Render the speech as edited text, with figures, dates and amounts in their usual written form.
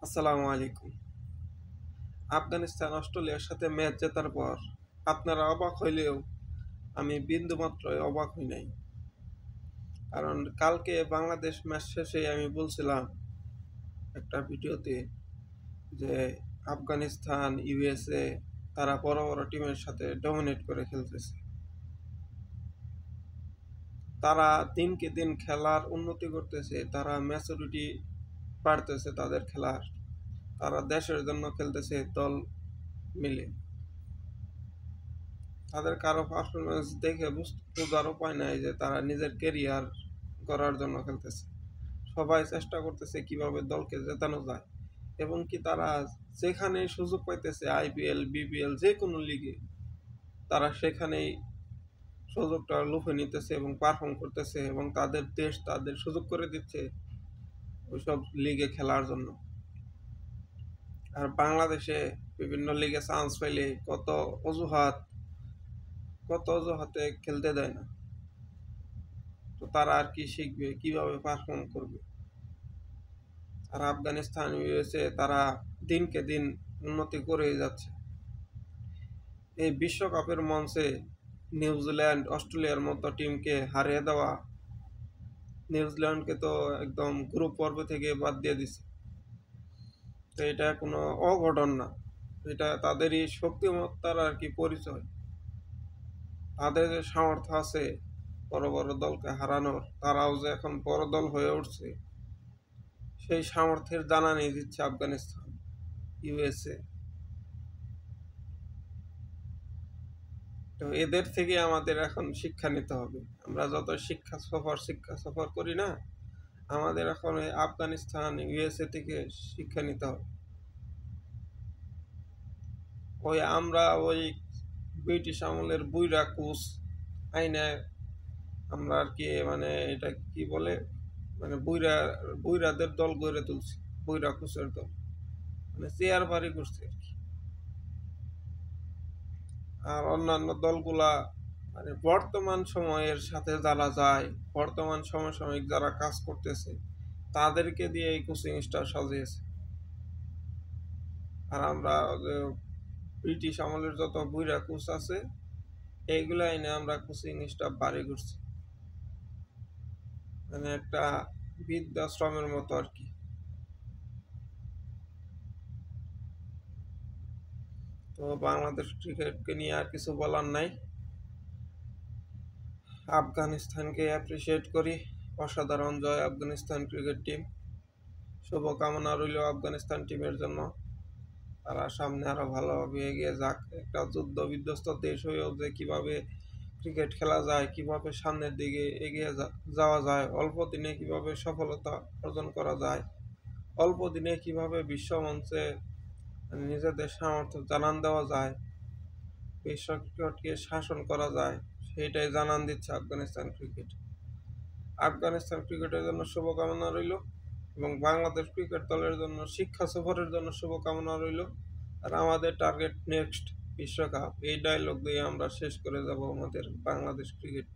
আসসালামু আলাইকুম। আফগানিস্তান অস্ট্রেলিয়ার সাথে ম্যাচ জেতার পর আপনারা অবাক হইলেও আমি বিন্দুমাত্রই অবাক হই নাই। কারণ কালকে বাংলাদেশ ম্যাচ শেষে আমি বলছিলাম একটা ভিডিওতে যে আফগানিস্তান, ইউএসএ তারা বড় বড় টিমের সাথে ডমিনেট করে খেলতেছে। তারা দিনকে দিন খেলার উন্নতি করতেছে, তারা ম্যাচুরিটি বাড়তেছে তাদের খেলার। তারা দেশের জন্য খেলতেছে দল মিলে। তাদের কারো পারফরমেন্স দেখে বোঝার উপায় নাই যে তারা নিজের কেরিয়ার গড়ার জন্য খেলতেছে। সবাই চেষ্টা করতেছে কিভাবে দলকে জেতানো যায়, এবং কি তারা যেখানেই সুযোগ পাইতেছে আইপিএল, বিপিএল যে কোনো লিগে তারা সেখানেই সুযোগটা লুফে নিতেছে এবং পারফর্ম করতেছে, এবং তাদের দেশ তাদের সুযোগ করে দিচ্ছে ওইসব লিগে খেলার জন্য। আর বাংলাদেশে বিভিন্ন লিগে চান্স পেলে কত অজুহাতে খেলতে দেয় না। তো তারা আর কি শিখবে, কিভাবে পারফর্ম করবে? আর আফগানিস্তান, ইউএসএ তারা দিনকে দিন উন্নতি করেই যাচ্ছে। এই বিশ্বকাপের মঞ্চে নিউজিল্যান্ড, অস্ট্রেলিয়ার মতো টিমকে হারিয়ে দেওয়া, নিউজিল্যান্ডকে তো একদম গ্রুপ পর্ব থেকে বাদ দিয়ে দিছে। তো এটা কোনো অঘটন না, এটা তাদেরই শক্তিমত্তার আর কি পরিচয়। তাদের যে সামর্থ্য আছে বড় বড় দলকে হারানোর, তারাও যে এখন বড় দল হয়ে উঠছে সেই সামর্থ্যের জানানি দিচ্ছে আফগানিস্তান, ইউএসএ। তো এদের থেকে আমাদের এখন শিক্ষা নিতে হবে। আমরা যত শিক্ষা সফর করি না, আমাদের এখন ওই আফগানিস্তান, ইউএসএ থেকে শিক্ষা নিতে হবে। আমরা ব্রিটিশ আমলের বুইরা কোচ আইনে আমরা আর কি এটা কি বলে বুইরাদের দল গড়ে তুলছি, বুইরা কোচের দল, চেয়ার বাড়ি করছে আর কি। আর অন্যান্য দলগুলা বর্তমান সময়ের সাথে যারা যায়, বর্তমান সমসাময়িক যারা কাজ করতেছে তাদেরকে দিয়ে এই কোচিং স্টার সাজিয়েছে। আর আমরা ব্রিটিশ আমলের যত বুইরা কোচ আছে এইগুলো এনে আমরা কোচিং স্টাফ বাড়ি করছি, একটা বৃদ্ধাশ্রমের মতো আর কি। তো বাংলাদেশ ক্রিকেটকে নিয়ে আর কিছু বলার নাই। আফগানিস্তানকে অ্যাপ্রিসিয়েট করি, অসাধারণ জয় আফগানিস্তান ক্রিকেট টিম। শুভকামনা রইল আফগানিস্তান টিমের জন্য, তারা সামনে আরো ভালোভাবে এগিয়ে যাক। একটা যুদ্ধ বিধ্বস্ত দেশ হয়েও যে কিভাবে ক্রিকেট খেলা যায়, কিভাবে সামনের দিকে এগিয়ে যাওয়া যায়, অল্প দিনে কিভাবে সফলতা অর্জন করা যায়, অল্প দিনে কিভাবে বিশ্ব মঞ্চে নিজেদের সামর্থ্য জানান দেওয়া যায়, বিশ্ব ক্রিকেটকে শাসন করা যায়, সেইটাই জানান দিচ্ছে আফগানিস্তান ক্রিকেট। আফগানিস্তান ক্রিকেটের জন্য শুভকামনা রইল, এবং বাংলাদেশ ক্রিকেট দলের জন্য শিক্ষা সফরের জন্য শুভকামনা রইল। আর আমাদের টার্গেট নেক্সট বিশ্বকাপ, এই ডায়লগ দিয়ে আমরা শেষ করে যাব আমাদের বাংলাদেশ ক্রিকেট।